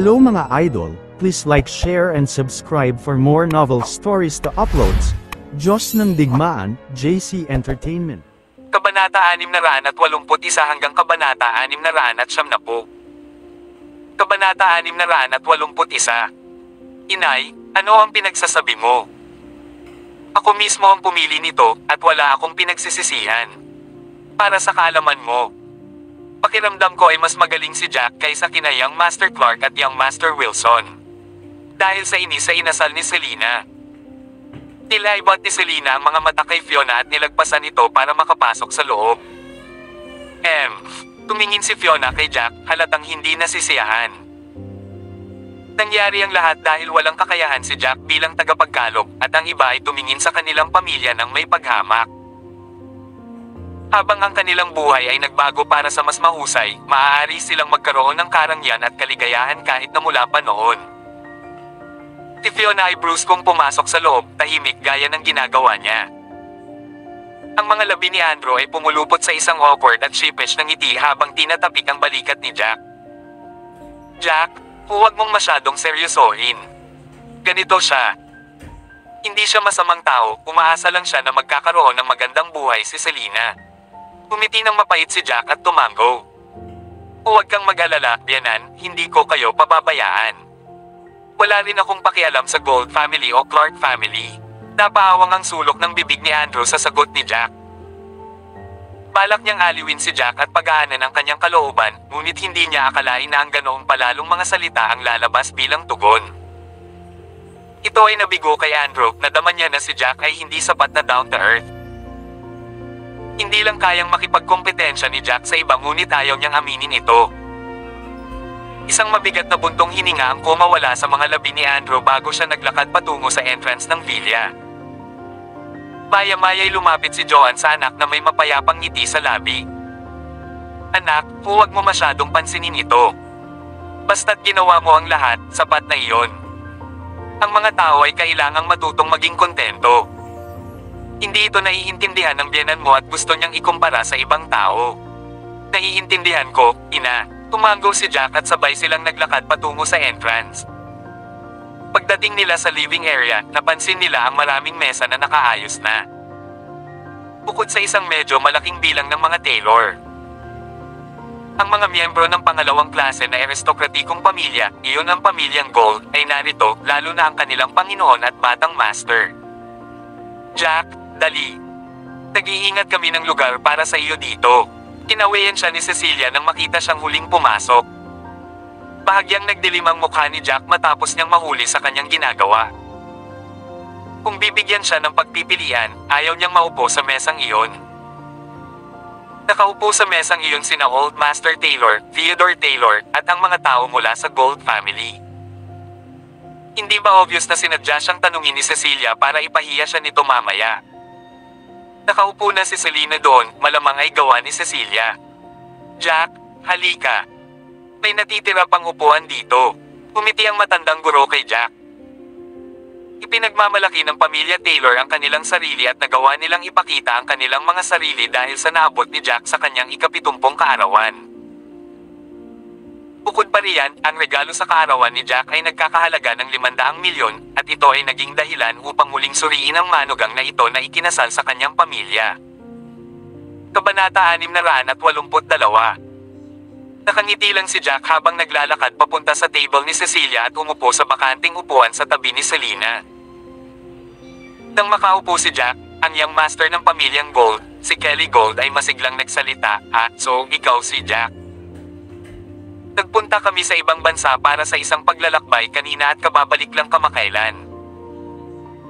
Hello mga idol, please like, share and subscribe for more novel stories to uploads. Diyos ng Digmaan, JC Entertainment. Kabanata 681 hanggang Kabanata 670. Kabanata 681. Inay, ano ang pinagsasabi mo? Ako mismo ang pumili nito, at wala akong pinagsisisihan. Para sa kaalaman mo, pakiramdam ko ay mas magaling si Jack kaysa kina Young Master Clark at Young Master Wilson. Dahil sa inis sa inasal ni Selina. Nilaibot ni Selina ang mga mata kay Fiona at nilagpasan ito para makapasok sa loob. Tumingin si Fiona kay Jack, halatang hindi nasisiyahan. Nangyari ang lahat dahil walang kakayahan si Jack bilang tagapagkalog, at ang iba ay tumingin sa kanilang pamilya ng may paghamak. Habang ang kanilang buhay ay nagbago para sa mas mahusay, maaari silang magkaroon ng karangyan at kaligayahan kahit na mula pa noon. Si Fiona ay bruskong pumasok sa loob, tahimik gaya ng ginagawa niya. Ang mga labi ni Andrew ay pumulupot sa isang awkward at sheepish na ngiti habang tinatapik ang balikat ni Jack. Jack, huwag mong masyadong seryosohin. Ganito siya. Hindi siya masamang tao, umaasa lang siya na magkakaroon ng magandang buhay si Selina. Umiti ng mapait si Jack at tumango. Huwag kang mag-alala, biyanan, hindi ko kayo pababayaan. Wala rin akong pakialam sa Gold family o Clark family. Napaawang ang sulok ng bibig ni Andrew sa sagot ni Jack. Balak niyang aliwin si Jack at pagaanan ang kanyang kalooban, ngunit hindi niya akalain na ang ganoong palalong mga salita ang lalabas bilang tugon. Ito ay nabigo kay Andrew, nadama niya na si Jack ay hindi sapat na down to earth. Hindi lang kayang makipagkompetensya ni Jack sa iba ngunit ayaw niyang aminin ito. Isang mabigat na buntong hininga ang kumawala sa mga labi ni Andrew bago siya naglakad patungo sa entrance ng villa. Maya-maya'y lumapit si Joanne sa anak na may mapayapang ngiti sa labi. Anak, huwag mo masyadong pansinin ito. Basta't ginawa mo ang lahat, sapat na iyon. Ang mga tao ay kailangang matutong maging kontento. Hindi ito naiintindihan ng biyenan mo at gusto niyang ikumpara sa ibang tao. Naiintindihan ko, ina. Tumango si Jack at sabay silang naglakad patungo sa entrance. Pagdating nila sa living area, napansin nila ang maraming mesa na nakaayos na. Bukod sa isang medyo malaking bilang ng mga Taylor. Ang mga miyembro ng pangalawang klase na aristokratikong pamilya, iyon ang pamilyang Gold, ay narito, lalo na ang kanilang Panginoon at Batang Master. Jack, dali. Nag-iingat kami ng lugar para sa iyo dito. Tinawayan siya ni Cecilia nang makita siyang huling pumasok. Bahagyang nagdilim ang mukha ni Jack matapos niyang mahuli sa kanyang ginagawa. Kung bibigyan siya ng pagpipilian, ayaw niyang maupo sa mesang iyon. Nakaupo sa mesang iyon sina Old Master Taylor, Theodore Taylor, at ang mga tao mula sa Gold family. Hindi ba obvious na sinadya siyang tanungin ni Cecilia para ipahiya siya nito mamaya? Nakaupo na si Selina doon, malamang ay gawa ni Cecilia. Jack, halika. May natitira pang upuan dito. Umiti ang matandang guro kay Jack. Ipinagmamalaki ng pamilya Taylor ang kanilang sarili at nagawa nilang ipakita ang kanilang mga sarili dahil sa naabot ni Jack sa kanyang ika-70 kaarawan. Bukod pa riyan, ang regalo sa kaarawan ni Jack ay nagkakahalaga ng 500 milyon, at ito ay naging dahilan upang muling suriin ang manugang na ito na ikinasal sa kanyang pamilya. Kabanata 682. Nakangiti lang si Jack habang naglalakad papunta sa table ni Cecilia at umupo sa bakanting upuan sa tabi ni Selina. Nang makaupo si Jack, ang young master ng pamilyang Gold, si Kelly Gold ay masiglang nagsalita, So, ikaw si Jack. Nagpunta kami sa ibang bansa para sa isang paglalakbay kanina at kababalik lang kamakailan.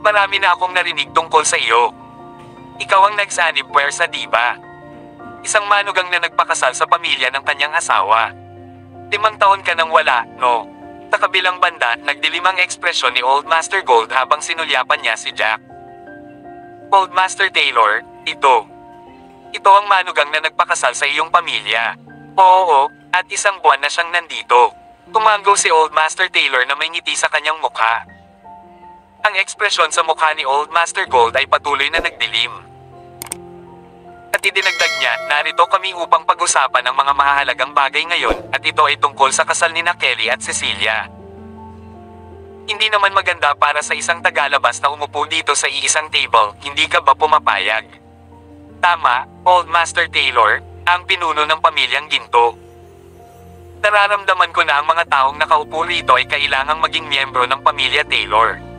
Marami na akong narinig tungkol sa iyo. Ikaw ang nagsanib puwersa, di ba? Isang manugang na nagpakasal sa pamilya ng kanyang asawa. 5 taon ka nang wala, no? Sa kabilang banda, nagdilim ang ekspresyon ni Old Master Gold habang sinulyapan niya si Jack. Old Master Taylor, ito. Ito ang manugang na nagpakasal sa iyong pamilya. Oo, at isang buwan na siyang nandito. Tumango si Old Master Taylor na may ngiti sa kanyang mukha. Ang ekspresyon sa mukha ni Old Master Gold ay patuloy na nagdilim. At At idinagdag niya, narito kami upang pag-usapan ang mga mahahalagang bagay ngayon, at ito ay tungkol sa kasal ni Kelly at Cecilia. Hindi naman maganda para sa isang tagalabas na umupo dito sa iisang table, hindi ka ba pumapayag? Tama, Old Master Taylor, ang pinuno ng pamilyang Ginto. Nararamdaman ko na ang mga taong nakaupo rito ay kailangang maging miyembro ng pamilya Taylor.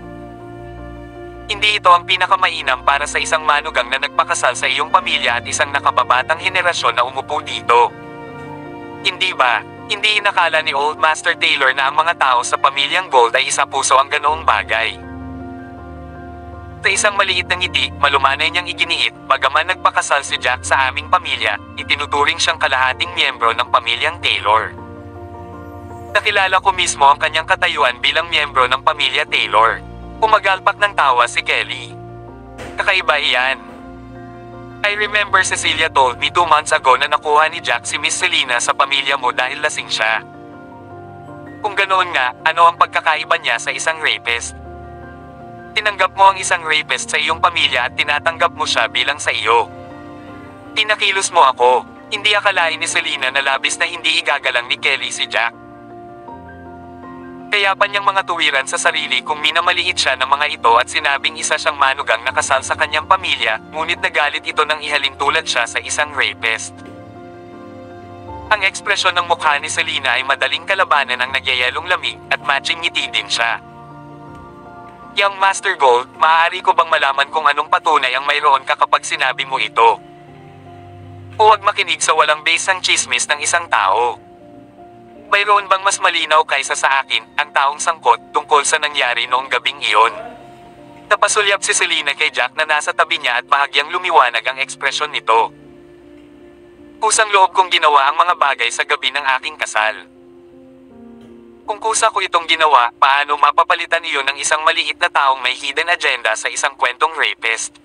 Hindi ito ang pinakamainam para sa isang manugang na nagpakasal sa iyong pamilya at isang nakababatang henerasyon na umupo dito. Hindi ba? Hindi inakala ni Old Master Taylor na ang mga tao sa pamilyang Gold ay isa puso ang ganoong bagay. Sa isang maliit na ngiti, malumanay niyang iginiit, bagaman nagpakasal si Jack sa aming pamilya, itinuturing siyang kalahating miyembro ng pamilyang Taylor. Nakilala ko mismo ang kanyang katayuan bilang miyembro ng pamilya Taylor. Umagalpak ng tawa si Kelly. Kakaiba iyan. I remember Cecilia told me 2 months ago na nakuha ni Jack si Miss Selena sa pamilya mo dahil lasing siya. Kung ganoon nga, ano ang pagkakaiba niya sa isang rapist? Tinanggap mo ang isang rapist sa iyong pamilya at tinatanggap mo siya bilang sa iyo. Tinakilos mo ako. Hindi akalain ni Selena na labis na hindi igagalang ni Kelly si Jack. Kaya pa niyang mga tuwiran sa sarili kung minamaliit siya ng mga ito at sinabing isa siyang manugang na kasal sa kanyang pamilya, ngunit nagalit ito nang ihalin tulad siya sa isang rapist. Ang ekspresyon ng mukha ni Selena ay madaling kalabanan ng nagyayelong lamig at matching ngiti din siya. Young Master Gold, maaari ko bang malaman kung anong patunay ang mayroon ka kapag sinabi mo ito? Huwag makinig sa walang basang chismis ng isang tao. Mayroon bang mas malinaw kaysa sa akin, ang taong sangkot, tungkol sa nangyari noong gabing iyon? Napasulyap si Selena kay Jack na nasa tabi niya at bahagyang lumiwanag ang ekspresyon nito. Kusang loob kong ginawa ang mga bagay sa gabi ng aking kasal. Kung kusa ko itong ginawa, paano mapapalitan iyon ng isang maliit na taong may hidden agenda sa isang kwentong rapist?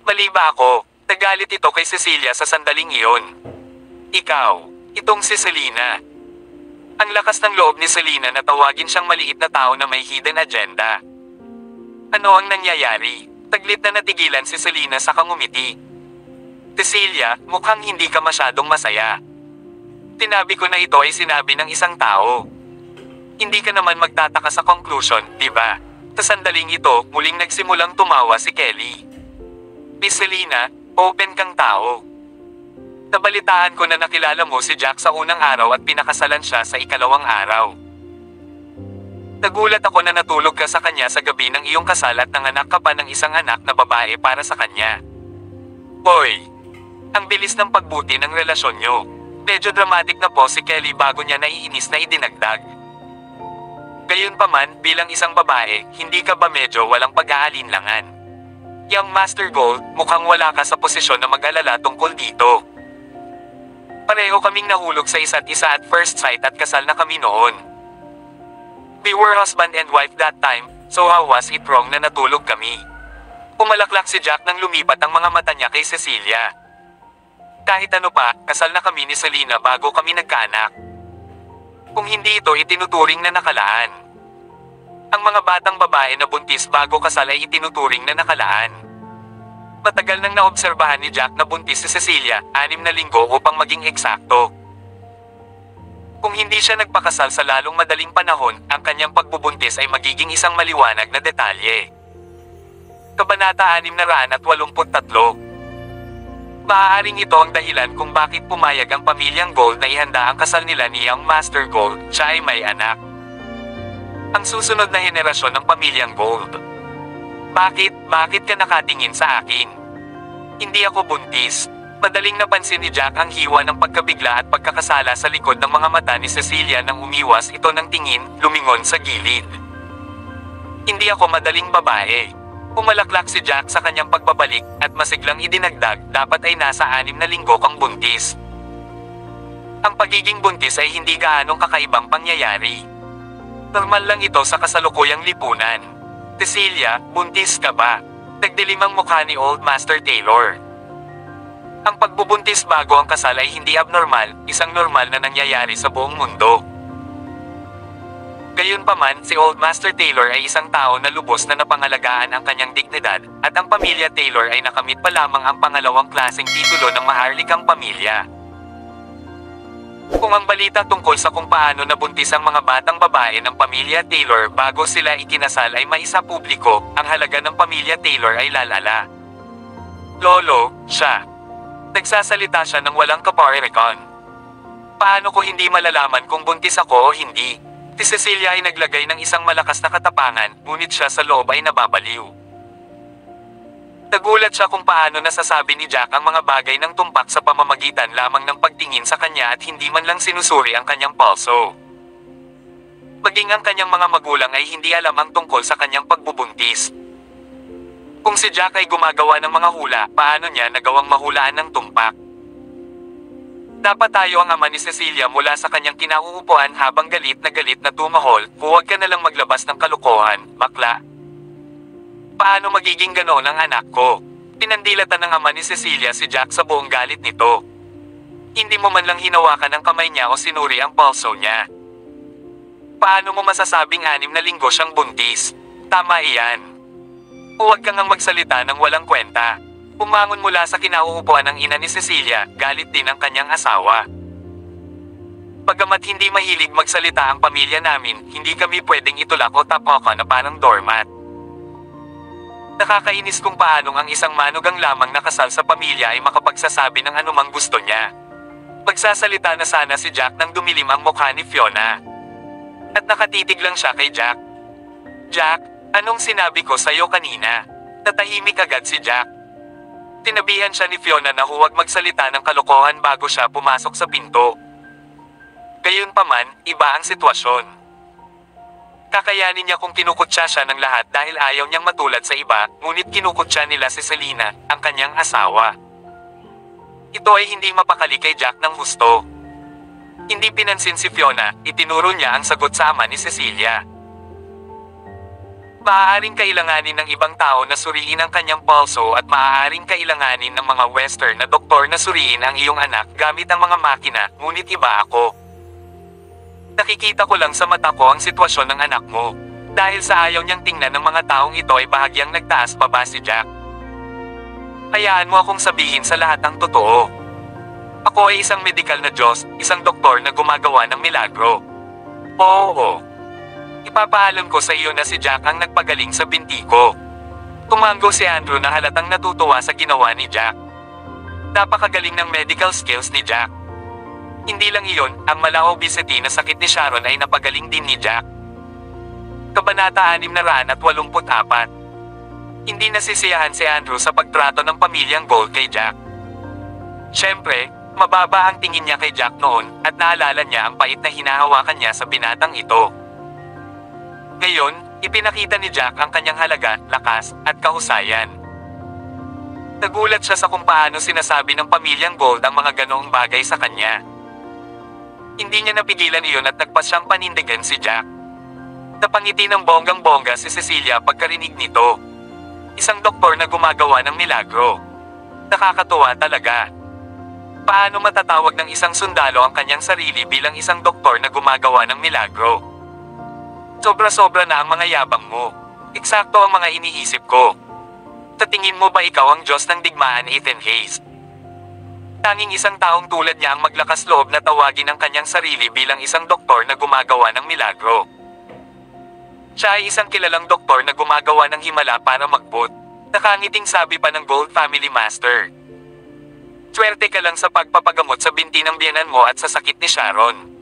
Mali ba ako? Nagalit ito kay Cecilia sa sandaling iyon. Ikaw, itong si Selena. Ang lakas ng loob ni Selena na tawagin siyang maliit na tao na may hidden agenda. Ano ang nangyayari? Taglit na natigilan si Selena sa kangumiti. Cecilia, mukhang hindi ka masyadong masaya. Tinabi ko na ito ay sinabi ng isang tao. Hindi ka naman magtataka sa conclusion, di ba? Sa sandaling ito, muling nagsimulang tumawa si Kelly. Miss Selena, open kang tao. Nabalitaan ko na nakilala mo si Jack sa unang araw at pinakasalan siya sa ikalawang araw. Nagulat ako na natulog ka sa kanya sa gabi ng iyong kasal at nanganak ka pa ng isang anak na babae para sa kanya. Hoy! Ang bilis ng pagbuti ng relasyon nyo. Medyo dramatic na po si Kelly bago niya naiinis na idinagdag. Gayunpaman, bilang isang babae, hindi ka ba medyo walang pag-aalinlangan? Young Master Gold, mukhang wala ka sa posisyon na mag-alala tungkol dito. Pareho kaming nahulog sa isa't isa at first sight at kasal na kami noon. We were husband and wife that time, so how was it wrong na natulog kami? Pumalaklak si Jack nang lumipat ang mga mata niya kay Cecilia. Kahit ano pa, kasal na kami ni Selena bago kami nagkaanak. Kung hindi ito itinuturing na nakalaan. Ang mga batang babae na buntis bago kasal ay itinuturing na nakalaan. Matagal nang naobserbahan ni Jack na buntis si Cecilia, 6 na linggo upang maging eksakto. Kung hindi siya nagpakasal sa lalong madaling panahon, ang kanyang pagbubuntis ay magiging isang maliwanag na detalye. Kabanata 683. Maaaring ito ang dahilan kung bakit pumayag ang pamilyang Gold na ihanda ang kasal nila ni Young Master Gold, siya ay may anak. Ang susunod na henerasyon ng pamilyang Gold. Bakit ka nakatingin sa akin? Hindi ako buntis. Madaling napansin ni Jack ang hiwa ng pagkabigla at pagkakasala sa likod ng mga mata ni Cecilia nang umiwas ito ng tingin, lumingon sa gilid. Hindi ako madaling babae. Pumalaklak si Jack sa kanyang pagbabalik at masiglang idinagdag, dapat ay nasa 6 na linggo kang buntis. Ang pagiging buntis ay hindi gaanong kakaibang pangyayari. Normal lang ito sa kasalukuyang lipunan. Cecilia, buntis ka ba? Nagdilim ang mukha ni Old Master Taylor. Ang pagbubuntis bago ang kasal ay hindi abnormal, isang normal na nangyayari sa buong mundo. Gayunpaman, si Old Master Taylor ay isang tao na lubos na napangalagaan ang kanyang dignidad, at ang pamilya Taylor ay nakamit pa lamang ang pangalawang klaseng titulo ng maharlikang pamilya. Kung ang balita tungkol sa kung paano nabuntis ang mga batang babae ng pamilya Taylor bago sila ikinasal ay maisapubliko, ang halaga ng pamilya Taylor ay lalala. Lolo, siya. Nagsasalita siya ng walang kaparerekon. Paano ko hindi malalaman kung buntis ako o hindi? Si Cecilia ay naglagay ng isang malakas na katapangan, ngunit siya sa loob ay nababaliw. Nagulat siya kung paano nasasabi ni Jack ang mga bagay ng tumpak sa pamamagitan lamang ng pagtingin sa kanya at hindi man lang sinusuri ang kanyang pulso. Maging ang kanyang mga magulang ay hindi alam ang tungkol sa kanyang pagbubuntis. Kung si Jack ay gumagawa ng mga hula, paano niya nagawang mahulaan ng tumpak? Dapat tayo ang ama ni Cecilia mula sa kanyang kinauupuan habang galit na tumahol, huwag ka nalang maglabas ng kalokohan, bakla. Paano magiging ganoon ang anak ko? Pinandilatan ng ama ni Cecilia si Jack sa buong galit nito. Hindi mo man lang hinawakan ang kamay niya o sinuri ang pulso niya. Paano mo masasabing 6 na linggo siyang buntis? Tama iyan. Huwag kang magsalita ng walang kwenta. Umangon mula sa kinauupuan ng ina ni Cecilia, galit din ang kanyang asawa. Bagamat hindi mahilig magsalita ang pamilya namin, hindi kami pwedeng itulak o tapoka na parang doormat. Nakakainis kung paanong ang isang manugang lamang nakasal sa pamilya ay makapagsasabi ng anumang gusto niya. Pagsasalita na sana si Jack nang dumilim ang mukha ni Fiona. At nakatitig lang siya kay Jack. Jack, anong sinabi ko sa'yo kanina? Natahimik agad si Jack. Tinabihan siya ni Fiona na huwag magsalita ng kalokohan bago siya pumasok sa pinto. Gayunpaman, iba ang sitwasyon. Kakayanin niya kung kinukutsa siya ng lahat dahil ayaw niyang matulad sa iba, ngunit kinukutsa nila si Selena, ang kanyang asawa. Ito ay hindi mapakali kay Jack ng husto. Hindi pinansin si Fiona, itinuro niya ang sagot sa ama ni Cecilia. Maaaring kailanganin ng ibang tao na suriin ang kanyang pulso at maaaring kailanganin ng mga western na doktor na suriin ang iyong anak gamit ang mga makina, ngunit iba ako. Nakikita ko lang sa mata ko ang sitwasyon ng anak mo. Dahil sa ayaw niyang tingnan ng mga taong ito ay bahagyang nagtaas pa ba si Jack. Hayaan mo akong sabihin sa lahat ang totoo. Ako ay isang medikal na Diyos, isang doktor na gumagawa ng milagro. Oo. Ipapaalam ko sa iyo na si Jack ang nagpagaling sa binti ko. Tumango si Andrew na halatang natutuwa sa ginawa ni Jack. Napakagaling ng medical skills ni Jack. Hindi lang iyon, ang mala obesity na sakit ni Sharon ay napagaling din ni Jack. Kabanata 684. Hindi nasisiyahan si Andrew sa pagtrato ng pamilyang Gold kay Jack. Siyempre, mababa ang tingin niya kay Jack noon at naalala niya ang pait na hinahawakan niya sa binatang ito. Ngayon, ipinakita ni Jack ang kanyang halaga, lakas, at kahusayan. Nagulat siya sa kung paano sinasabi ng pamilyang Gold ang mga ganoong bagay sa kanya. Hindi niya napigilan iyon at nagpas siyang panindigan si Jack. Napangiti ng bonggang-bongga si Cecilia pagkarinig nito. Isang doktor na gumagawa ng milagro. Nakakatuwa talaga. Paano matatawag ng isang sundalo ang kanyang sarili bilang isang doktor na gumagawa ng milagro? Sobra-sobra na ang mga yabang mo. Eksakto ang mga iniisip ko. Sa tingin mo ba ikaw ang Diyos ng digmaan, Ethan Hayes? Tanging isang taong tulad niya ang maglakas loob na tawagin ang kanyang sarili bilang isang doktor na gumagawa ng milagro. Siya ay isang kilalang doktor na gumagawa ng himala para magbut. Nakangiting sabi pa ng Gold Family Master. Swerte ka lang sa pagpapagamot sa binti ng biyenan mo at sa sakit ni Sharon.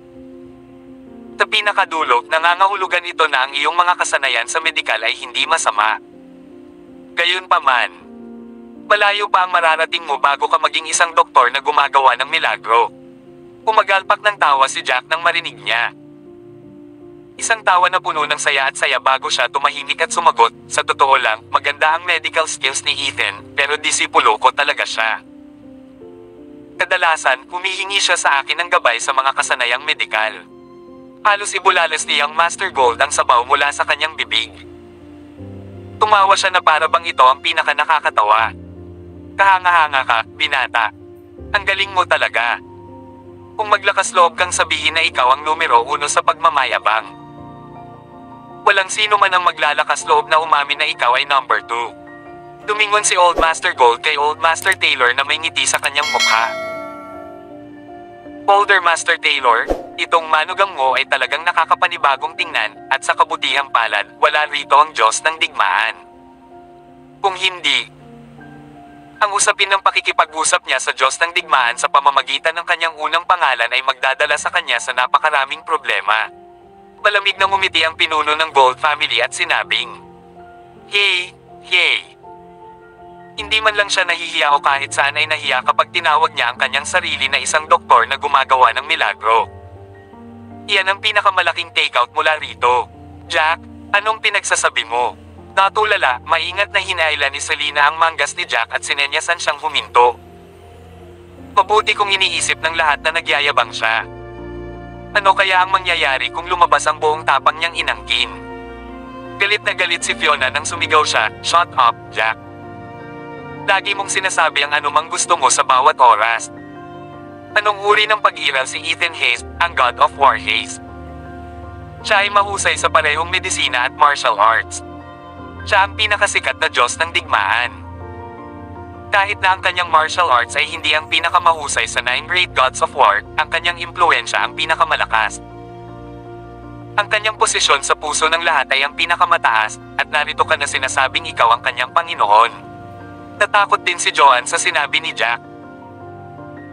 Sa pinakadulo, nangangahulugan ito na ang iyong mga kasanayan sa medikal ay hindi masama. Gayunpaman, malayo pa ang mararating mo bago ka maging isang doktor na gumagawa ng milagro. Umagalpak ng tawa si Jack nang marinig niya. Isang tawa na puno ng saya at saya bago siya tumahimik at sumagot, sa totoo lang, maganda ang medical skills ni Ethan, pero disipulo ko talaga siya. Kadalasan, humihingi siya sa akin ng gabay sa mga kasanayang medikal. Halos ibulalas niyang Master Gold ang sabaw mula sa kanyang bibig. Tumawa siya na para bang ito ang pinaka nakakatawa. Kahanga-hanga ka, binata. Ang galing mo talaga. Kung maglakas loob kang sabihin na ikaw ang numero 1 sa pagmamayabang. Walang sino man ang maglalakas loob na umamin na ikaw ay number 2. Tumingon si Old Master Gold kay Old Master Taylor na may ngiti sa kanyang mukha. Older Master Taylor, itong manugang mo ay talagang nakakapanibagong tingnan, at sa kabutihang palad, wala rito ang Diyos ng digmaan. Kung hindi, ang usapin ng pakikipag-usap niya sa Diyos ng digmaan sa pamamagitan ng kanyang unang pangalan ay magdadala sa kanya sa napakaraming problema. Malamig na ngumiti ang pinuno ng Gold family at sinabing, "Hey, hey." Hindi man lang siya nahihiya o kahit saan ay nahiya kapag tinawag niya ang kanyang sarili na isang doktor na gumagawa ng milagro. Iyan ang pinakamalaking takeout mula rito. Jack, anong pinagsasabi mo? Natulala, maingat na hinailan ni Selena ang manggas ni Jack at sinenyasan siyang huminto. Mabuti kong iniisip ng lahat na nagyayabang siya. Ano kaya ang mangyayari kung lumabas ang buong tapang niyang inangkin? Galit na galit si Fiona nang sumigaw siya, "Shut up, Jack. Lagi mong sinasabi ang anumang gusto mo sa bawat oras." Anong uri ng pag-iral si Ethan Hayes, ang God of War Hayes? Siya ay mahusay sa parehong medisina at martial arts. Siya ang pinakasikat na Diyos ng digmaan. Kahit na ang kanyang martial arts ay hindi ang pinakamahusay sa 9 great gods of war, ang kanyang impluensya ang pinakamalakas. Ang kanyang posisyon sa puso ng lahat ay ang pinakamataas, at narito ka na sinasabing ikaw ang kanyang Panginoon. Natakot din si Joanne sa sinabi ni Jack.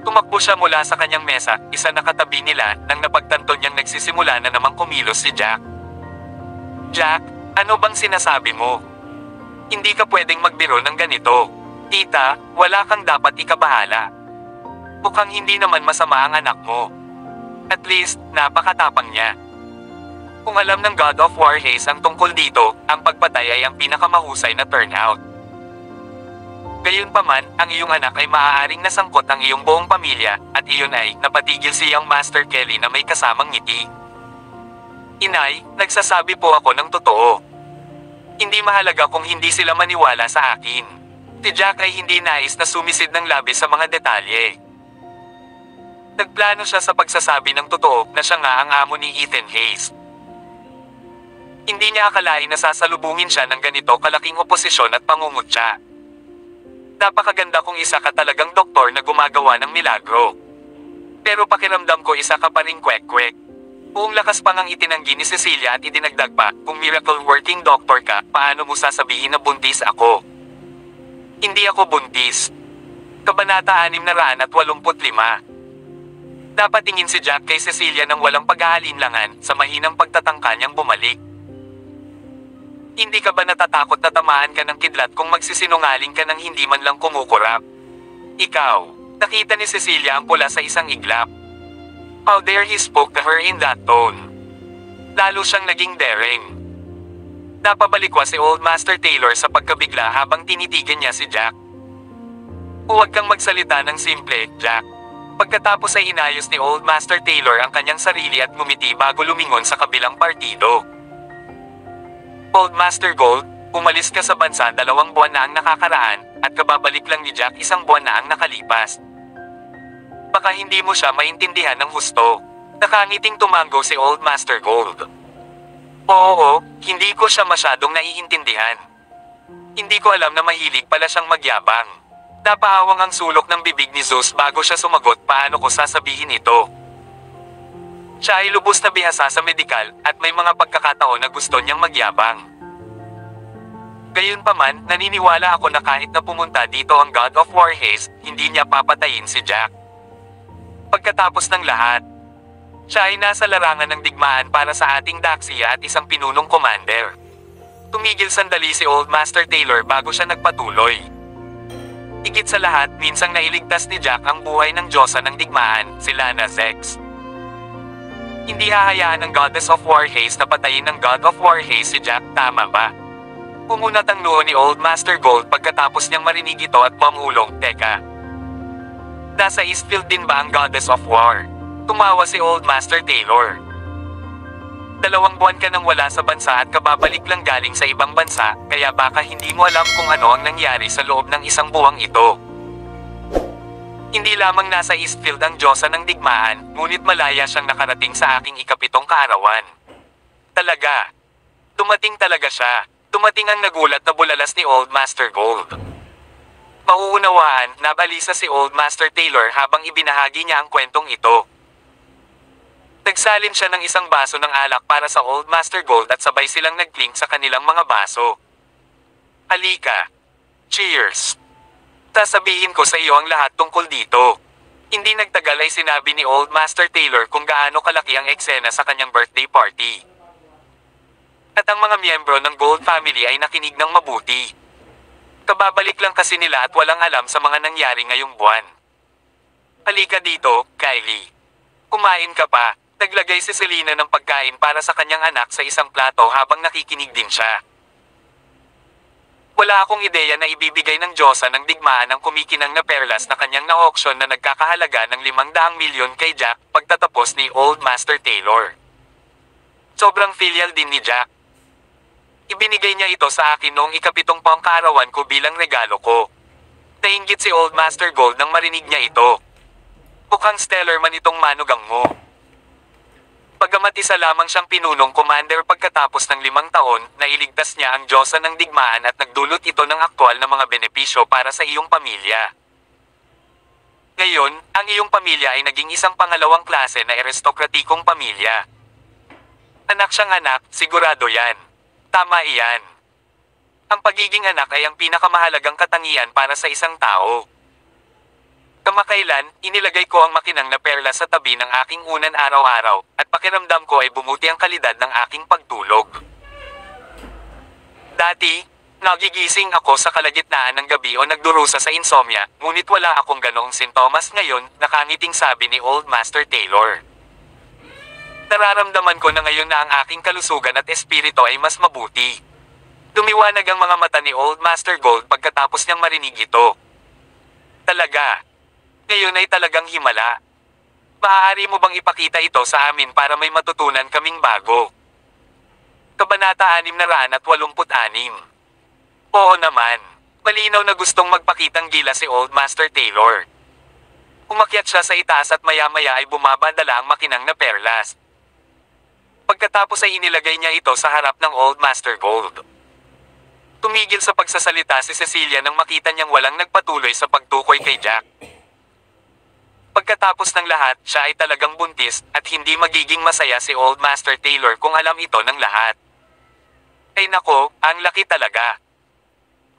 Tumakbo siya mula sa kanyang mesa, isa na katabi nila, nang napagtanto niyang nagsisimula na namang kumilos si Jack. "Jack, ano bang sinasabi mo? Hindi ka pwedeng magbiro ng ganito. Tita, wala kang dapat ikabahala. Mukhang hindi naman masama ang anak mo. At least, napakatapang niya." Kung alam ng God of War Hayes ang tungkol dito, ang pagpatay ay ang pinakamahusay na turnout. Gayunpaman, ang iyong anak ay maaaring nasangkot ang iyong buong pamilya, at iyon ay napatigil siyang Master Kelly na may kasamang ngiti. "Inay, nagsasabi po ako ng totoo. Hindi mahalaga kung hindi sila maniwala sa akin." Si Jack ay hindi nais na sumisid ng labis sa mga detalye. Nagplano siya sa pagsasabi ng totoo na siya nga ang amo ni Ethan Hayes. Hindi niya akalain na sasalubungin siya ng ganito kalaking oposisyon at pangungutya. "Napakaganda kung isa ka talagang doktor na gumagawa ng milagro. Pero pakiramdam ko isa ka pa ring kwek-kwek." Buong lakas pang ang itinanggi ni Cecilia at idinagdag pa, "Kung miracle working doctor ka, paano mo sasabihin na buntis ako? Hindi ako buntis." Kabanata 685. Napatingin si Jack kay Cecilia nang walang pag-aalinlangan, sa mahinang pagtatangka niyang bumalik. "Hindi ka ba natatakot na tamaan ka ng kidlat kung magsisinungaling ka ng hindi man lang kumukurap? Ikaw." Nakita ni Cecilia ang pula sa isang iglap. How dare he spoke to her in that tone. Lalo siyang naging daring. Napabalikwa si Old Master Taylor sa pagkabigla habang tinitigan niya si Jack. "Huwag kang magsalita ng simple, Jack." Pagkatapos ay inayos ni Old Master Taylor ang kanyang sarili at ngumiti bago lumingon sa kabilang partido. "Old Master Gold, umalis ka sa bansa 2 buwan na ang nakakaraan, at kababalik lang ni Jack 1 buwan na ang nakalipas. Baka hindi mo siya maintindihan ng husto." Nakangiting tumango si Old Master Gold. "Oo, hindi ko siya masyadong naiintindihan. Hindi ko alam na mahilig pala siyang magyabang." Napahawang ang sulok ng bibig ni Zeus bago siya sumagot, "Paano ko sasabihin ito? Siya ay lubos na bihasa sa medikal, at may mga pagkakataon na gusto niyang magyabang. Gayunpaman, naniniwala ako na kahit na pumunta dito ang God of War Hayes, hindi niya papatayin si Jack. Pagkatapos ng lahat, siya ay nasa larangan ng digmaan para sa ating Daxia at isang pinunong commander." Tumigil sandali si Old Master Taylor bago siya nagpatuloy. Higit sa lahat, minsang nailigtas ni Jack ang buhay ng Diyosa ng digmaan, si Lana Zex. Hindi hahayaan ng Goddess of War Hayes na patayin ng God of War Hayes si Jack, tama ba? Pumunat ang noo ni Old Master Gold pagkatapos niyang marinig ito at mamulong, "Teka. Nasa Eastfield din ba ang Goddess of War?" Tumawa si Old Master Taylor. 2 buwan ka nang wala sa bansa at kababalik lang galing sa ibang bansa, kaya baka hindi mo alam kung ano ang nangyari sa loob ng 1 buwang ito. Hindi lamang nasa Eastfield ang Diyosa ng digmaan, ngunit malaya siyang nakarating sa aking 7th kaarawan. Talaga. Dumating talaga siya. Dumating ang nagulat na bulalas ni Old Master Gold. Mauunawaan, nabalisa si Old Master Taylor habang ibinahagi niya ang kwentong ito. Nagsalin siya ng isang baso ng alak para sa Old Master Gold at sabay silang nag-clink sa kanilang mga baso. Halika. Cheers. Sasabihin ko sa iyo ang lahat tungkol dito. Hindi nagtagal ay sinabi ni Old Master Taylor kung gaano kalaki ang eksena sa kanyang birthday party. At ang mga miyembro ng Gold family ay nakinig ng mabuti. Kababalik lang kasi nila at walang alam sa mga nangyari ngayong buwan. Halika dito, Kylie. Kumain ka pa. Naglagay si Selena ng pagkain para sa kanyang anak sa isang plato habang nakikinig din siya. Wala akong ideya na ibibigay ng Diyosa ng digmaan ang kumikinang na perlas na kanyang na-auction na nagkakahalaga ng 500 milyon kay Jack pagtatapos ni Old Master Taylor. Sobrang filial din ni Jack. Ibinigay niya ito sa akin noong ika-7 kaarawan ko bilang regalo ko. Nainggit si Old Master Gold nang marinig niya ito. Mukhang stellar man itong manugang mo. Bagamat isa lamang siyang pinunong commander pagkatapos ng 5 taon, nailigtas niya ang Diyosa ng digmaan at nagdulot ito ng aktwal na mga benepisyo para sa iyong pamilya. Ngayon, ang iyong pamilya ay naging isang pangalawang klase na aristokratikong pamilya. Anak siyang anak, sigurado yan. Tama iyan. Ang pagiging anak ay ang pinakamahalagang katangian para sa isang tao. Kamakailan, inilagay ko ang makinang na perlas sa tabi ng aking unan araw-araw, at pakiramdam ko ay bumuti ang kalidad ng aking pagtulog. Dati, nagigising ako sa kalagitnaan ng gabi o nagdurusa sa insomnia, ngunit wala akong ganoong sintomas ngayon, nakangiting sabi ni Old Master Taylor. Nararamdaman ko na ngayon na ang aking kalusugan at espiritu ay mas mabuti. Dumiwanag ang mga mata ni Old Master Gold pagkatapos niyang marinig ito. Talaga. Ngayon ay talagang himala. Maaari mo bang ipakita ito sa amin para may matutunan kaming bago? Kabanata 686. Oo naman. Malinaw na gustong magpakitang gila si Old Master Taylor. Umakyat siya sa itaas at maya-maya ay bumabadala ang makinang na perlas. Pagkatapos ay inilagay niya ito sa harap ng Old Master Gold. Tumigil sa pagsasalita si Cecilia nang makita niyang walang nagpatuloy sa pagtukoy kay Jack. Pagkatapos ng lahat, siya ay talagang buntis, at hindi magiging masaya si Old Master Taylor kung alam ito ng lahat. Ay nako, ang laki talaga.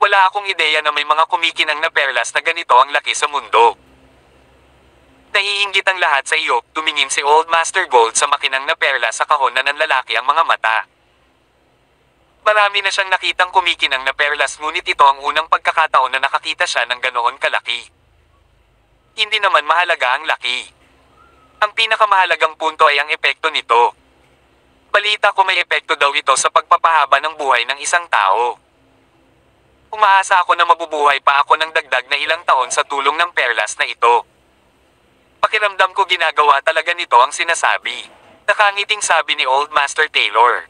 Wala akong ideya na may mga kumikinang na perlas na ganito ang laki sa mundo. Naiinggit ang lahat sa iyo, tumingin si Old Master Gold sa makinang na perlas sa kahon na nanlalaki ang mga mata. Marami na siyang nakitang kumikinang na perlas ngunit ito ang unang pagkakataon na nakakita siya ng ganoon kalaki. Hindi naman mahalaga ang laki. Ang pinakamahalagang punto ay ang epekto nito. Balita ko may epekto daw ito sa pagpapahaba ng buhay ng isang tao. Umaasa ako na mabubuhay pa ako ng dagdag na ilang taon sa tulong ng perlas na ito. Pakiramdam ko ginagawa talaga nito ang sinasabi. Nakangiting sabi ni Old Master Taylor.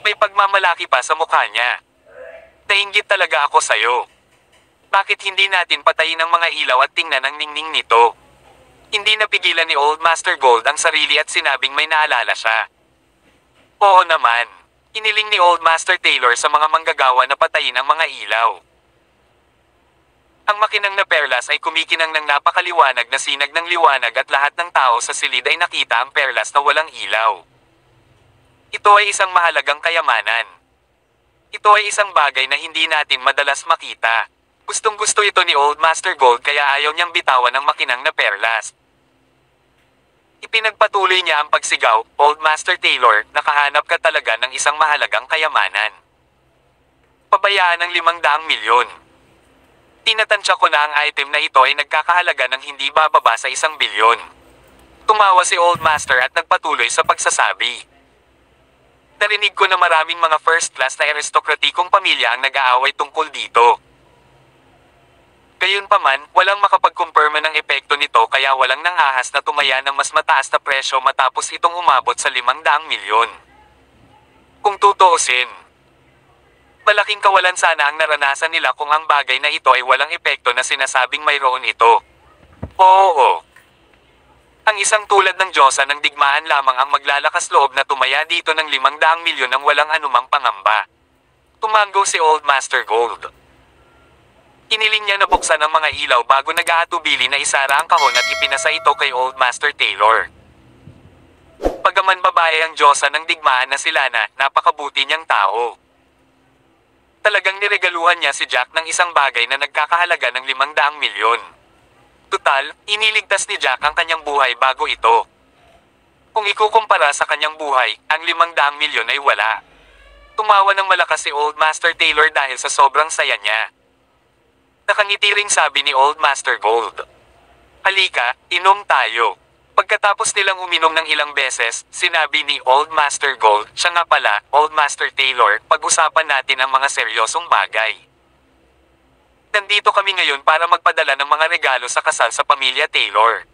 May pagmamalaki pa sa mukha niya. Nainggit talaga ako sa'yo. Bakit hindi natin patayin ang mga ilaw at tingnan ang ningning nito? Hindi napigilan ni Old Master Gold ang sarili at sinabing may naalala siya. Oo naman. Iniling ni Old Master Taylor sa mga manggagawa na patayin ang mga ilaw. Ang makinang na perlas ay kumikinang ng napakaliwanag na sinag ng liwanag at lahat ng tao sa silid ay nakita ang perlas na walang ilaw. Ito ay isang mahalagang kayamanan. Ito ay isang bagay na hindi natin madalas makita. Gustong-gusto ito ni Old Master Gold kaya ayaw niyang bitawan ang makinang na perlas. Ipinagpatuloy niya ang pagsigaw, Old Master Taylor, nakahanap ka talaga ng isang mahalagang kayamanan. Pabayaan ng 500 milyon. Tinatansya ko na ang item na ito ay nagkakahalaga ng hindi bababa sa 1 bilyon. Tumawa si Old Master at nagpatuloy sa pagsasabi. Narinig ko na maraming mga first class na aristokratikong pamilya ang nag-aaway tungkol dito. Gayunpaman, walang makapagkumpirma ng epekto nito kaya walang nangahas na tumaya ng mas mataas na presyo matapos itong umabot sa 500 milyon. Kung tutuusin, malaking kawalan sana ang naranasan nila kung ang bagay na ito ay walang epekto na sinasabing mayroon ito. Oo. Ang isang tulad ng Diyosa ng digmaan lamang ang maglalakas loob na tumaya dito ng 500 milyon ng walang anumang pangamba. Tumango si Old Master Gold. Iniling niya na buksan ang mga ilaw bago nag-aatubili na isara ang kahon at ipinasa ito kay Old Master Taylor. Pagaman babae ang Diyosa ng digmaan na si Lana, napakabuti niyang tao. Talagang niregaluhan niya si Jack ng isang bagay na nagkakahalaga ng 500 milyon. Tutal, iniligtas ni Jack ang kanyang buhay bago ito. Kung ikukumpara sa kanyang buhay, ang 500 milyon ay wala. Tumawa ng malakas si Old Master Taylor dahil sa sobrang saya niya. Nakangiti ring sabi ni Old Master Gold. Halika, inom tayo. Pagkatapos nilang uminom ng ilang beses, sinabi ni Old Master Gold, siya nga pala, Old Master Taylor, pag-usapan natin ang mga seryosong bagay. Nandito kami ngayon para magpadala ng mga regalo sa kasal sa pamilya Taylor.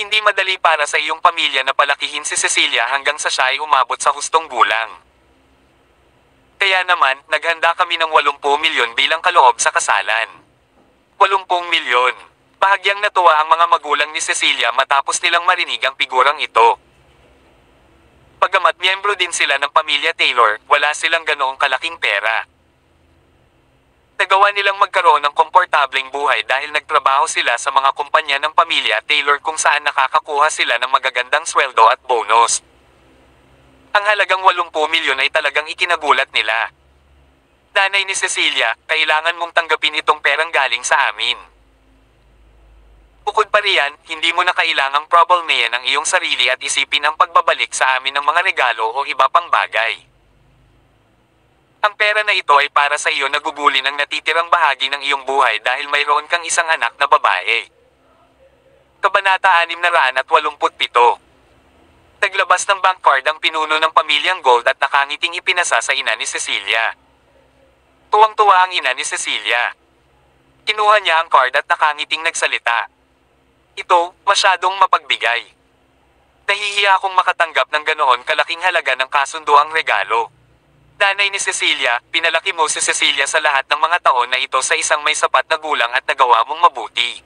Hindi madali para sa iyong pamilya na palakihin si Cecilia hanggang sa siya ay umabot sa hustong gulang. Kaya naman, naghanda kami ng 80 milyon bilang kaloob sa kasalan. 80 milyon. Bahagyang natuwa ang mga magulang ni Cecilia matapos nilang marinig ang figurang ito. Pagamat miyembro din sila ng pamilya Taylor, wala silang ganoong kalaking pera. Nagawa nilang magkaroon ng komportableng buhay dahil nagtrabaho sila sa mga kumpanya ng pamilya Taylor kung saan nakakakuha sila ng magagandang sweldo at bonus. Ang halagang 80 milyon ay talagang ikinagulat nila. Nanay ni Cecilia, kailangan mong tanggapin itong perang galing sa amin. Bukod pa riyan, hindi mo na kailangang problemayan ang iyong sarili at isipin ang pagbabalik sa amin ng mga regalo o iba pang bagay. Ang pera na ito ay para sa iyo na gugulin ang natitirang bahagi ng iyong buhay dahil mayroon kang isang anak na babae. Kabanata 687. Naglabas ng bank card ang pinuno ng pamilyang Gold at nakangiting ipinasa sa ina ni Cecilia. Tuwang-tuwa ang ina ni Cecilia. Kinuha niya ang card at nakangiting nagsalita. Ito, masyadong mapagbigay. Nahihiya akong makatanggap ng ganoon kalaking halaga ng kasunduang regalo. Nanay ni Cecilia, pinalaki mo si Cecilia sa lahat ng mga taon na ito sa isang may sapat na gulang at nagawa mong mabuti.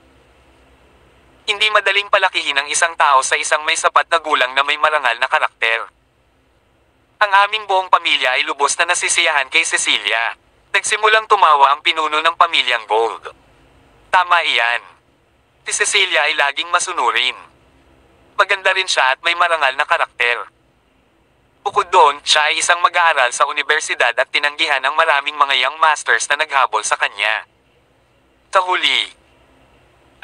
Hindi madaling palakihin ang isang tao sa isang may sapat na gulang na may marangal na karakter. Ang aming buong pamilya ay lubos na nasisiyahan kay Cecilia. Nagsimulang tumawa ang pinuno ng pamilyang Gold. Tama iyan. Si Cecilia ay laging masunurin. Maganda rin siya at may marangal na karakter. Bukod doon, siya ay isang mag-aaral sa universidad at tinanggihan ang maraming mga young masters na naghabol sa kanya. Sa huli,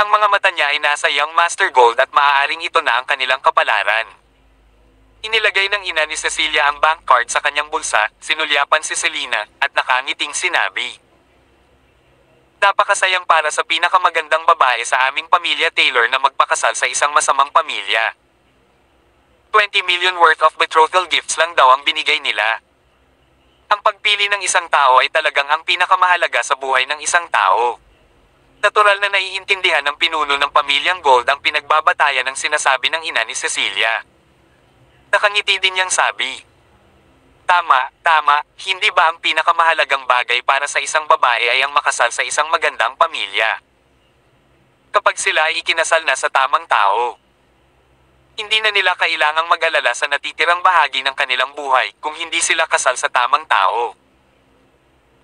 ang mga mata niya ay nasa Young Master Gold at maaaring ito na ang kanilang kapalaran. Inilagay ng ina ni Cecilia ang bank card sa kanyang bulsa, sinulyapan si Selena, at nakangiting sinabi. Napakasayang para sa pinakamagandang babae sa aming pamilya Taylor na magpakasal sa isang masamang pamilya. 20 million worth of betrothal gifts lang daw ang binigay nila. Ang pagpili ng isang tao ay talagang ang pinakamahalaga sa buhay ng isang tao. Natural na naiintindihan ng pinuno ng pamilyang Gold ang pinagbabatayan ng sinasabi ng ina ni Cecilia. Nakangiti din niyang sabi. Tama, hindi ba ang pinakamahalagang bagay para sa isang babae ay ang makasal sa isang magandang pamilya? Kapag sila ay ikinasal na sa tamang tao, hindi na nila kailangang mag-alala sa natitirang bahagi ng kanilang buhay kung hindi sila kasal sa tamang tao.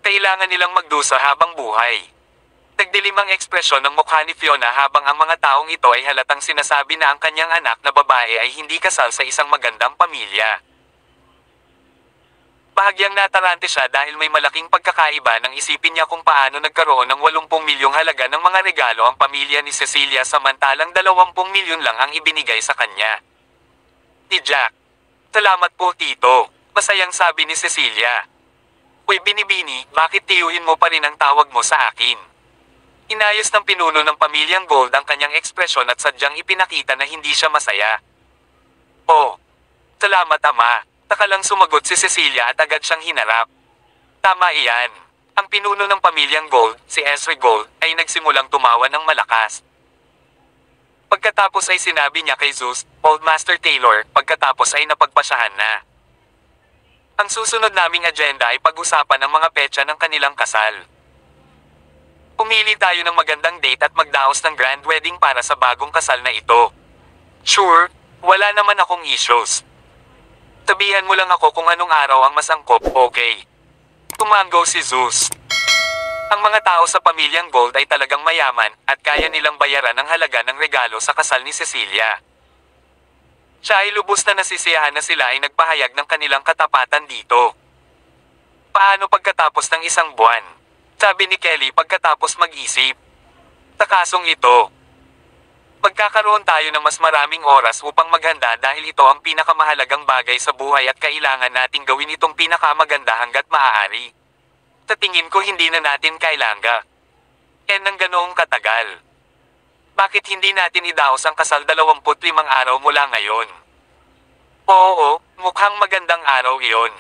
Kailangan nilang magdusa habang buhay. Nagdilim ang ekspresyon ng mukha ni Fiona habang ang mga taong ito ay halatang sinasabi na ang kanyang anak na babae ay hindi kasal sa isang magandang pamilya. Bahagyang natarante siya dahil may malaking pagkakaiba nang isipin niya kung paano nagkaroon ng 80 milyong halaga ng mga regalo ang pamilya ni Cecilia samantalang 20 milyon lang ang ibinigay sa kanya. Ni Jack. Salamat po tito, masayang sabi ni Cecilia. Uy Binibini, bakit tiyuhin mo pa rin ang tawag mo sa akin? Inayos ng pinuno ng pamilyang Gold ang kanyang ekspresyon at sadyang ipinakita na hindi siya masaya. Oh, salamat ama, nakalang sumagot si Cecilia at agad siyang hinarap. Tama iyan. Ang pinuno ng pamilyang Gold, si Ezra Gold, ay nagsimulang tumawa ng malakas. Pagkatapos ay sinabi niya kay Zeus, Old Master Taylor, pagkatapos ay napagpasyahan na. Ang susunod naming agenda ay pag-usapan ang mga petsa ng kanilang kasal. Pumili tayo ng magandang date at magdaos ng grand wedding para sa bagong kasal na ito. Sure, wala naman akong issues. Sabihan mo lang ako kung anong araw ang mas angkop, okay? Tumango si Zeus. Ang mga tao sa pamilyang Gold ay talagang mayaman at kaya nilang bayaran ang halaga ng regalo sa kasal ni Cecilia. Siya ay lubos na nasisiyahan na sila ay nagpahayag ng kanilang katapatan dito. Paano pagkatapos ng isang buwan? Sabi ni Kelly pagkatapos mag-isip. Takasong ito. Magkakaroon tayo ng mas maraming oras upang maghanda dahil ito ang pinakamahalagang bagay sa buhay at kailangan nating gawin itong pinakamaganda hanggat maaari. Sa tingin ko hindi na natin kailangan. Ng ganoong katagal. Bakit hindi natin idaos ang kasal 25 araw mula ngayon? Oo, mukhang magandang araw iyon.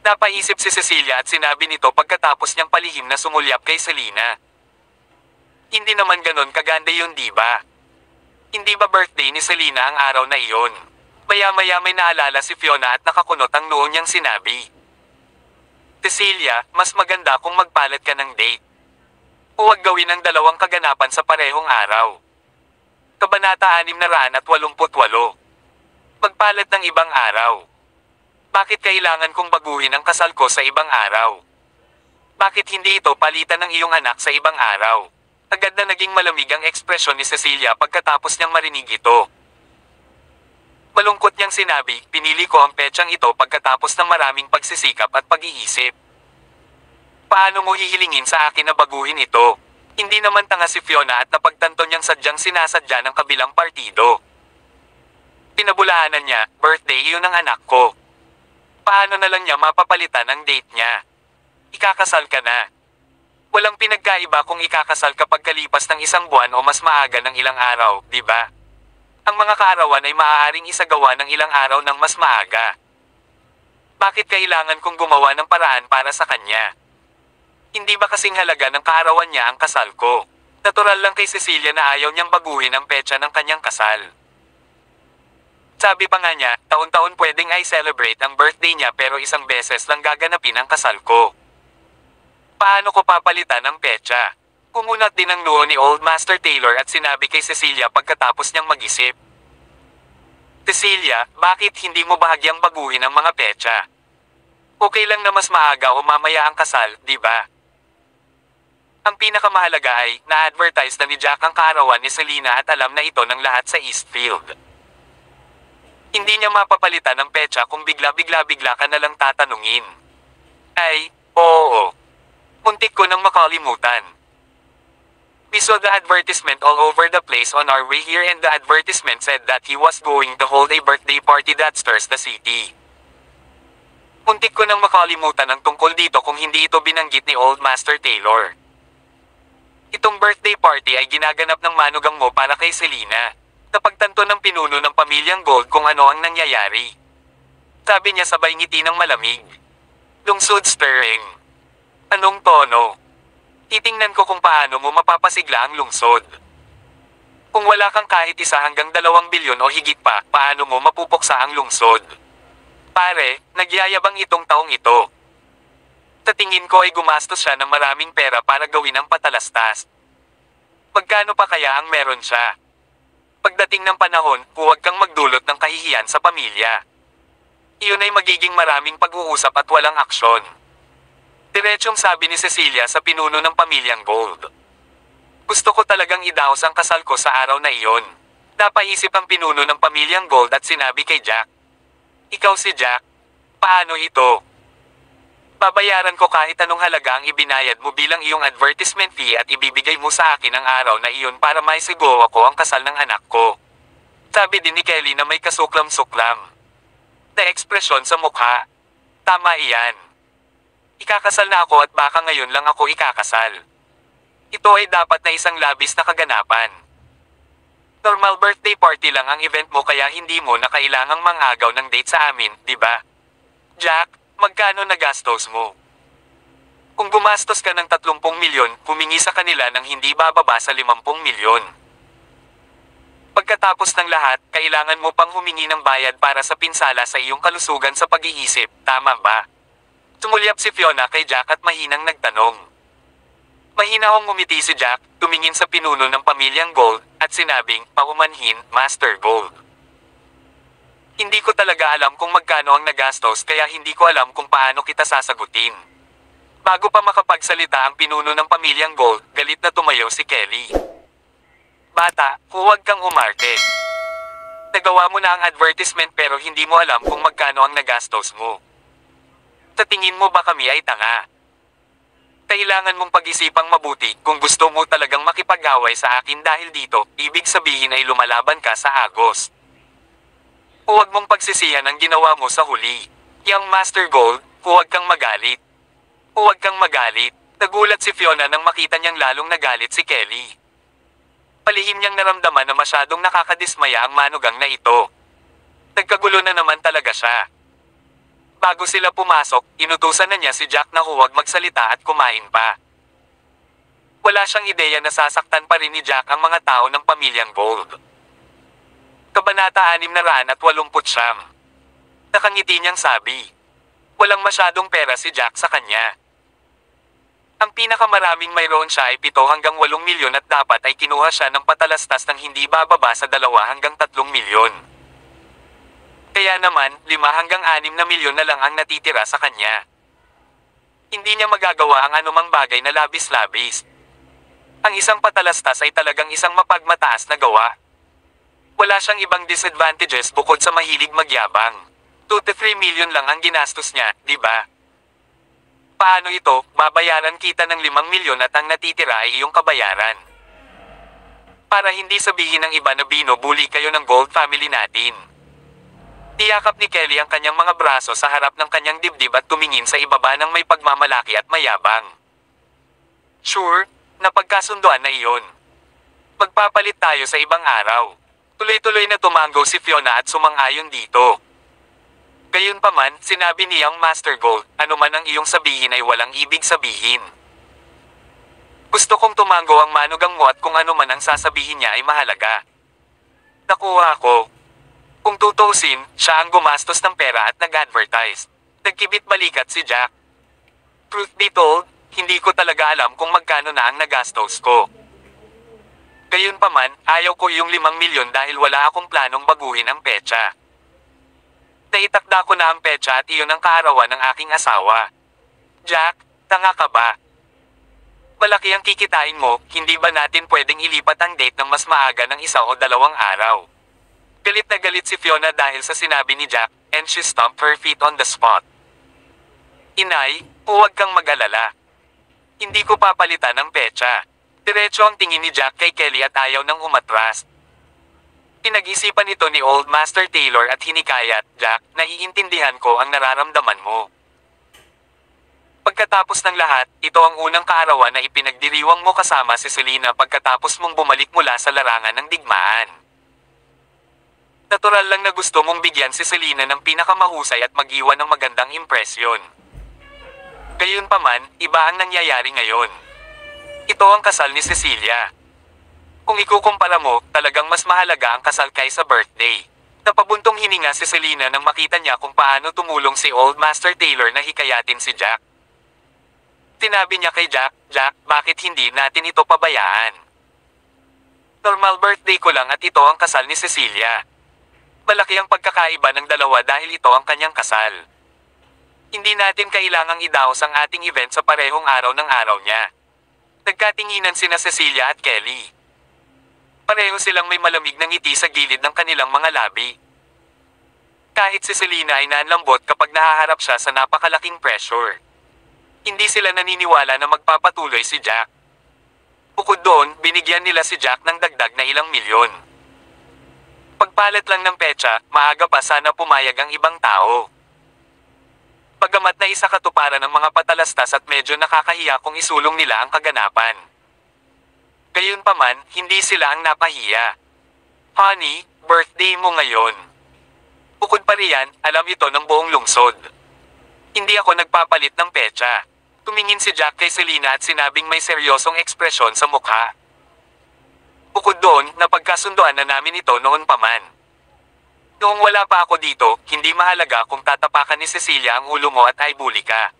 Napaisip si Cecilia at sinabi nito pagkatapos niyang palihim na sumulyap kay Selena. Hindi naman ganon kaganda yun, di ba? Hindi ba birthday ni Selena ang araw na iyon? Maya-maya may naalala si Fiona at nakakunot ang noo niyang sinabi. Cecilia, mas maganda kung magpalit ka ng date. Huwag gawin ang dalawang kaganapan sa parehong araw. Kabanata 688. Magpalit ng ibang araw. Bakit kailangan kong baguhin ang kasal ko sa ibang araw? Bakit hindi ito palitan ng iyong anak sa ibang araw? Agad na naging malamig ang ekspresyon ni Cecilia pagkatapos niyang marinig ito. Malungkot niyang sinabi, pinili ko ang petsang ito pagkatapos ng maraming pagsisikap at pag-iisip. Paano mo hihilingin sa akin na baguhin ito? Hindi naman tanga si Fiona at napagtanto niyang sadyang sinasadya ng kabilang partido. Pinabulaanan niya, birthday yun ng anak ko. Paano na lang niya mapapalitan ang date niya? Ikakasal ka na. Walang pinagkaiba kung ikakasal kapag kalipas ng isang buwan o mas maaga ng ilang araw, di ba? Ang mga kaarawan ay maaaring isagawa ng ilang araw ng mas maaga. Bakit kailangan kong gumawa ng paraan para sa kanya? Hindi ba kasing halaga ng kaarawan niya ang kasal ko? Natural lang kay Cecilia na ayaw niyang baguhin ang petsa ng kanyang kasal. Sabi pa nga niya, taon-taon pwedeng ay celebrate ang birthday niya pero isang beses lang gaganapin ang kasal ko. Paano ko papalitan ang petsa? Kumunat din ang noo ni Old Master Taylor at sinabi kay Cecilia pagkatapos niyang mag-isip. Cecilia, bakit hindi mo bahagyang baguhin ang mga petsa? Okay lang na mas maaga o mamaya ang kasal, di ba? Ang pinakamahalaga ay, na-advertise na ni Jack ang kaarawan ni Selena at alam na ito ng lahat sa Eastfield. Hindi niya mapapalitan ang petsa kung bigla-bigla ka na lang tatanungin. Ay, oo. Muntik ko nang makalimutan. We saw the advertisement all over the place on our way here and the advertisement said that he was going to hold a birthday party that stirs the city. Muntik ko nang makalimutan ang tungkol dito kung hindi ito binanggit ni Old Master Taylor. Itong birthday party ay ginaganap ng manugang mo para kay Selena. Napagtanto ng pinuno ng pamilyang Gold kung ano ang nangyayari. Sabi niya sabay ngiti ng malamig. Lungsod stirring. Anong tono? Titingnan ko kung paano mo mapapasigla ang lungsod. Kung wala kang kahit isa hanggang 2 bilyon o higit pa, paano mo mapupuksa ang lungsod? Pare, nagyayabang itong taong ito. Sa tingin ko ay gumastos siya ng maraming pera para gawin ang patalastas. Magkano pa kaya ang meron siya? Pagdating ng panahon, huwag kang magdulot ng kahihiyan sa pamilya. Iyon ay magiging maraming pag-uusap at walang aksyon. Diretsong sabi ni Cecilia sa pinuno ng pamilyang Gold. Gusto ko talagang idaos ang kasal ko sa araw na iyon. Napaisip ang pinuno ng pamilyang Gold at sinabi kay Jack. Ikaw si Jack. Paano ito? Babayaran ko kahit anong halaga ang ibinayad mo bilang iyong advertisement fee at ibibigay mo sa akin ang araw na iyon para maisigo ako ang kasal ng anak ko. Sabi din ni Kelly na may kasuklam-suklam na ekspresyon sa mukha. Tama iyan. Ikakasal na ako at baka ngayon lang ako ikakasal. Ito ay dapat na isang labis na kaganapan. Normal birthday party lang ang event mo kaya hindi mo na kailangang mangagaw ng date sa amin, di ba? Jack, magkano nagastos mo? Kung gumastos ka ng 30 milyon, humingi sa kanila ng hindi bababa sa 50 milyon. Pagkatapos ng lahat, kailangan mo pang humingi ng bayad para sa pinsala sa iyong kalusugan sa pag-iisip, tama ba? Sumulyap si Fiona kay Jack at mahinang nagtanong. Mahinahong ngumiti si Jack, tumingin sa pinuno ng pamilyang Gold, at sinabing, paumanhin, Master Gold. Hindi ko talaga alam kung magkano ang nagastos kaya hindi ko alam kung paano kita sasagutin. Bago pa makapagsalita ang pinuno ng pamilyang Gold, galit na tumayo si Kelly. Bata, huwag kang umarte. Nagawa mo na ang advertisement pero hindi mo alam kung magkano ang nagastos mo. Sa tingin mo ba kami ay tanga? Kailangan mong pag-isipang mabuti kung gusto mo talagang makipag-away sa akin dahil dito, ibig sabihin ay lumalaban ka sa agos. Huwag mong pagsisihan ang ginawa mo sa huli. Yang Master Gold, huwag kang magalit. Huwag kang magalit. Nagulat si Fiona nang makita niyang lalong nagalit si Kelly. Palihim niyang naramdaman na masyadong nakakadismaya ang manugang na ito. Nagkagulo na naman talaga siya. Bago sila pumasok, inutusan na niya si Jack na huwag magsalita at kumain pa. Wala siyang ideya na sasaktan pa rin ni Jack ang mga tao ng pamilyang Gold. Kabanata 689. Nakangiti niyang sabi. Walang masyadong pera si Jack sa kanya. Ang pinakamaraming mayroon siya ay 7 hanggang 8 milyon at dapat ay kinuha siya ng patalastas ng hindi bababa sa 2 hanggang 3 milyon. Kaya naman, 5 hanggang 6 na milyon na lang ang natitira sa kanya. Hindi niya magagawa ang anumang bagay na labis-labis. Ang isang patalastas ay talagang isang mapagmataas na gawa. Wala siyang ibang disadvantages bukod sa mahilig magyabang. 2 to 3 milyon lang ang ginastos niya, di ba? Paano ito, babayaran kita ng 5 milyon at ang natitira ay iyong kabayaran? Para hindi sabihin ng iba na binubuli kayo ng Gold family natin. Tiyakap ni Kelly ang kanyang mga braso sa harap ng kanyang dibdib at tumingin sa ibaba ng may pagmamalaki at mayabang. Sure, napagkasunduan na iyon. Magpapalit tayo sa ibang araw. Tuloy-tuloy na tumango si Fiona at sumang-ayon dito. Gayunpaman, sinabi niyang Master Gold, ano man ang iyong sabihin ay walang ibig sabihin. Gusto kong tumango ang manugang mo at kung ano man ang sasabihin niya ay mahalaga. Nakuha ko. Kung tutuusin, siya ang gumastos ng pera at nag-advertise. Nagkibit balikat si Jack. Truth be told, hindi ko talaga alam kung magkano na ang nagastos ko. Gayunpaman, ayaw ko yung 5 milyon dahil wala akong planong baguhin ang petsa. Naitakda ko na ang petsa at iyon ang kaarawan ng aking asawa. Jack, tanga ka ba? Malaki ang kikitain mo, hindi ba natin pwedeng ilipat ang date ng mas maaga ng 1 o 2 araw? Galit na galit si Fiona dahil sa sinabi ni Jack, and she stomped her feet on the spot. Inay, huwag kang mag-alala. Hindi ko papalitan ang petsa. Diretso ang tingin ni Jack kay Kelly at ayaw nang umatras. Pinag-isipan ito ni Old Master Taylor at hinikayat, Jack, naiintindihan ko ang nararamdaman mo. Pagkatapos ng lahat, ito ang unang kaarawan na ipinagdiriwang mo kasama si Selena pagkatapos mong bumalik mula sa larangan ng digmaan. Natural lang na gusto mong bigyan si Selena ng pinakamahusay at mag-iwan ng magandang impresyon. Gayunpaman, iba ang nangyayari ngayon. Ito ang kasal ni Cecilia. Kung ikukumpara mo, talagang mas mahalaga ang kasal kaysa birthday. Napabuntong hininga si Selena nang makita niya kung paano tumulong si Old Master Taylor na hikayatin si Jack. Tinabi niya kay Jack, Jack, bakit hindi natin ito pabayaan? Normal birthday ko lang at ito ang kasal ni Cecilia. Malaki ang pagkakaiba ng dalawa dahil ito ang kanyang kasal. Hindi natin kailangang idaos ang ating event sa parehong araw ng araw niya. Nagkatinginan sina Cecilia at Kelly. Pareho silang may malamig na ngiti sa gilid ng kanilang mga labi. Kahit si Selena ay nanlambot kapag nahaharap siya sa napakalaking pressure. Hindi sila naniniwala na magpapatuloy si Jack. Bukod doon, binigyan nila si Jack ng dagdag na ilang milyon. Pagpalit lang ng petsa, maaga pa sana pumayag ang ibang tao. Bagamat na isa katuparan ng mga patalastas at medyo nakakahiya kung isulong nila ang kaganapan. Gayunpaman, hindi sila ang napahiya. Honey, birthday mo ngayon. Bukod pa riyan, alam ito ng buong lungsod. Hindi ako nagpapalit ng petsa. Tumingin si Jack kay Selena at sinabing may seryosong ekspresyon sa mukha. Bukod doon, napagkasunduan na namin ito noon pa man. Noong wala pa ako dito, hindi mahalaga kung tatapakan ni Cecilia ang ulo mo at ay bully ka.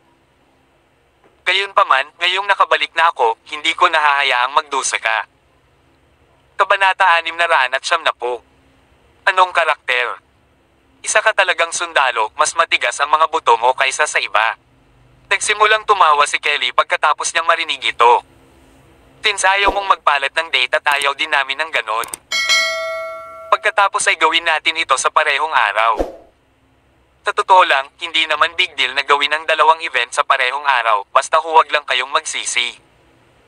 Gayunpaman, ngayong nakabalik na ako, hindi ko nahahayaang magdusa ka. Kabanata 690. Anong karakter? Isa ka talagang sundalo, mas matigas ang mga buto mo kaysa sa iba. Nagsimulang tumawa si Kelly pagkatapos niyang marinig ito. Since ayaw mong magpalat ng date at ayaw din namin ng ganon. Pagkatapos ay gawin natin ito sa parehong araw. Sa totoo lang, hindi naman big deal na gawin ang dalawang event sa parehong araw, basta huwag lang kayong magsisi.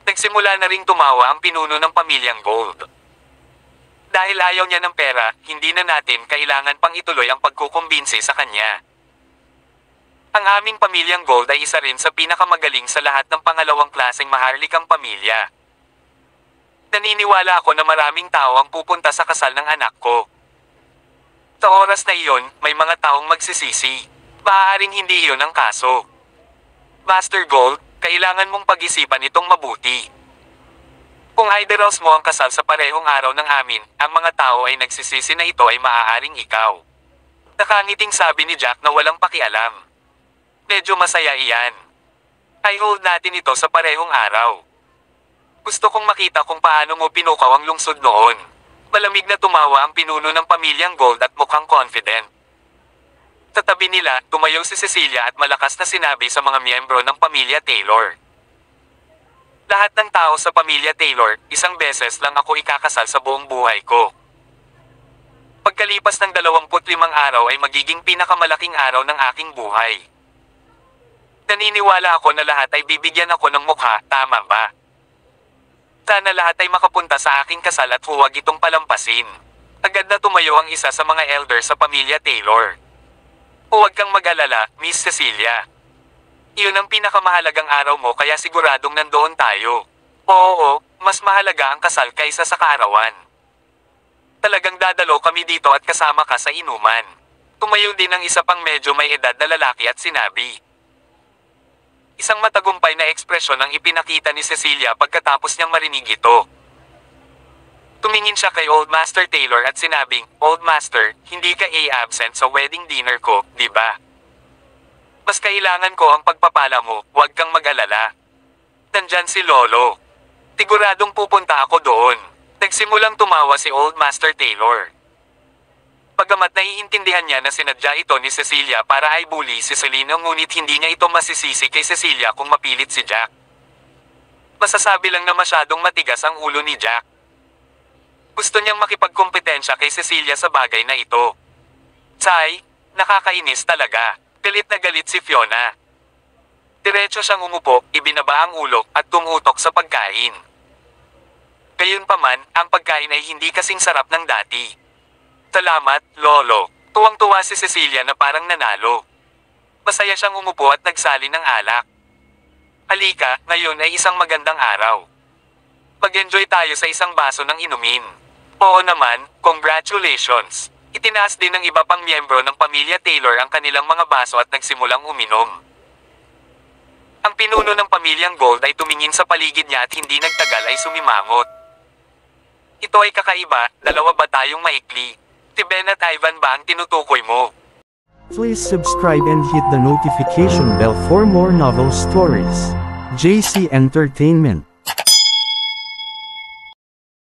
Nagsimula na ring tumawa ang pinuno ng pamilyang Gold. Dahil ayaw niya ng pera, hindi na natin kailangan pang ituloy ang pagkukumbinsi sa kanya. Ang aming pamilyang Gold ay isa rin sa pinakamagaling sa lahat ng pangalawang klaseng maharlikang pamilya. Naniniwala ako na maraming tao ang pupunta sa kasal ng anak ko. Sa oras na iyon, may mga taong magsisisi. Maaaring hindi iyon ang kaso. Master Gold, kailangan mong pag-isipan itong mabuti. Kung idolaze mo ang kasal sa parehong araw ng amin, ang mga tao ay nagsisisi na ito ay maaaring ikaw. Nakangiting sabi ni Jack na walang pakialam. Medyo masaya iyan. I hold natin ito sa parehong araw. Gusto kong makita kung paano mo pinukaw ang lungsod noon. Malamig na tumawa ang pinuno ng pamilyang Gold at mukhang confident. Sa tabi nila, tumayo si Cecilia at malakas na sinabi sa mga miyembro ng pamilya Taylor. Lahat ng tao sa pamilya Taylor, isang beses lang ako ikakasal sa buong buhay ko. Pagkalipas ng 25 araw ay magiging pinakamalaking araw ng aking buhay. Naniniwala ako na lahat ay bibigyan ako ng mukha, tama ba? Sana lahat ay makapunta sa aking kasal at huwag itong palampasin. Agad na tumayo ang isa sa mga elder sa pamilya Taylor. Huwag kang mag-alala, Miss Cecilia. Iyon ang pinakamahalagang araw mo kaya siguradong nandoon tayo. Oo, mas mahalaga ang kasal kaysa sa kaarawan. Talagang dadalo kami dito at kasama ka sa inuman. Tumayo din ang isa pang medyo may edad na lalaki at sinabi. Isang matagumpay na ekspresyon ang ipinakita ni Cecilia pagkatapos niyang marinig ito. Tumingin siya kay Old Master Taylor at sinabing, Old Master, hindi ka absent sa wedding dinner ko, di ba? Mas kailangan ko ang pagpapala mo, huwag kang mag-alala. Nandyan si Lolo. Siguradong pupunta ako doon. Nagsimulang tumawa si Old Master Taylor. Pagamat naiintindihan niya na sinadya ito ni Cecilia para ay bully si Selena ngunit hindi niya ito masisisi kay Cecilia kung mapilit si Jack. Masasabi lang na masyadong matigas ang ulo ni Jack. Gusto niyang makipagkompetensya kay Cecilia sa bagay na ito. Say, nakakainis talaga. Galit na galit si Fiona. Diretso siyang umupo, ibinaba ang ulo at tumutok sa pagkain. Gayunpaman, ang pagkain ay hindi kasing sarap ng dati. Salamat, Lolo. Tuwang-tuwa si Cecilia na parang nanalo. Masaya siyang umupo at nagsali ng alak. Halika, ngayon ay isang magandang araw. Mag-enjoy tayo sa isang baso ng inumin. Oo naman, congratulations. Itinaas din ng iba pang miyembro ng pamilya Taylor ang kanilang mga baso at nagsimulang uminom. Ang pinuno ng pamilyang Gold ay tumingin sa paligid niya at hindi nagtagal ay sumimangot. Ito ay kakaiba, dalawa ba tayong maikli? Si Ben at Ivan ba ang tinutukoy mo? Please subscribe and hit the notification bell for more novel stories. JC Entertainment.